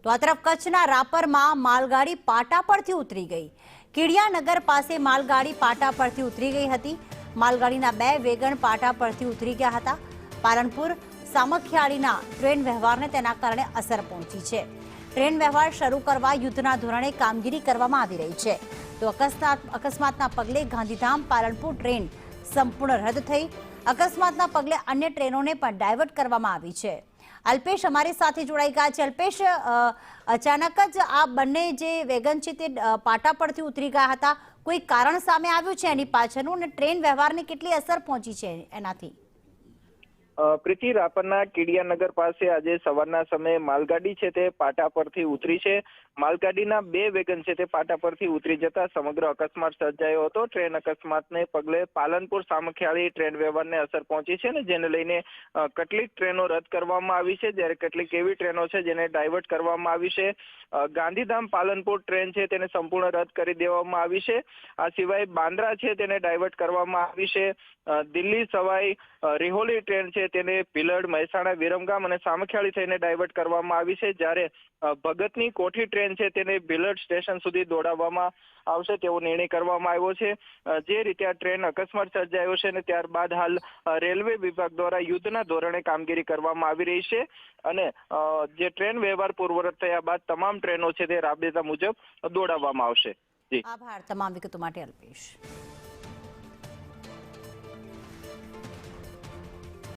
તો આ તરફ કચ્છના રાપરમાં માલગાડી પાટા પરથી ઉતરી ગઈ। કીડિયાનગર પાસે માલગાડી પાટા પરથી ઉતરી ગઈ હતી। માલગાડીના 2 વેગણ પાટા પરથી ઉતરી ગયા હતા। પાલનપુર સામખિયાળીના ટ્રેન વ્યવહારને તેના કારણે અસર પહોંચી છે। ટ્રેન વ્યવહાર શરૂ કરવા યુદ્ધના ધોરણે કામગીરી કરવામાં આવી રહી છે। તો અકસ્માતના પગલે ગાંધીધામ પાલનપુર ટ્રેન સંપૂર્ણ રદ થઈ। અકસ્માતના પગલે અન્ય ટ્રેનોને પણ ડાયવર્ટ કરવામાં આવી છે। અલ્પેશ અમારી સાથે જોડાઈ ગયા છે। અલ્પેશ, અચાનક જ આ બંને જે વેગન છે તે પાટા પરથી ઉતરી ગયા હતા, કોઈ કારણ સામે આવ્યું છે એની પાછળનું, અને ટ્રેન વ્યવહારને કેટલી અસર પહોંચી છે એનાથી? પ્રીતિ, રાપરના કીડિયાનગર પાસે આજે સવારના સમયે માલગાડી છે તે પાટા પરથી ઉતરી છે। માલગાડીના 2 વેગન છે તે પાટા પરથી ઉતરી જતા સમગ્ર અકસ્માત સર્જાયો હતો। ટ્રેન અકસ્માતને પગલે પાલનપુર સામખિયાળી ટ્રેન વ્યવહારને અસર પહોંચી છે ને જેને લઈને કેટલીક ટ્રેનો રદ કરવામાં આવી છે, જ્યારે કેટલીક એવી ટ્રેનો છે જેને ડાયવર્ટ કરવામાં આવી છે। ગાંધીધામ પાલનપુર ટ્રેન છે તેને સંપૂર્ણ રદ કરી દેવામાં આવી છે। આ સિવાય બાંદ્રા છે તેને ડાયવર્ટ કરવામાં આવી છે। દિલ્હી સવાઈ રેહોલી ટ્રેન છે તેને ભીલડ, મહેસાણા, વિરમગામ અને સામખિયાળી થઈને ડાયવર્ટ કરવામાં આવી છે, જ્યારે ભગતની કોઠી ટ્રેન છે તેને ભીલડ સ્ટેશન સુધી દોડાવવામાં આવશે તેવો નિર્ણય કરવામાં આવ્યો છે। જે રીતે આ ટ્રેન અકસ્માત સર્જાયો છે અને ત્યારબાદ હાલ રેલવે વિભાગ દ્વારા યુદ્ધના ધોરણે કામગીરી કરવામાં આવી રહી છે અને જે ટ્રેન વ્યવહાર પૂર્વવત થયા બાદ તમામ ટ્રેનો છે તે રાબેતા મુજબ દોડાવવામાં આવશે। આભાર તમામ વિગતો માટે અલ્પેશ।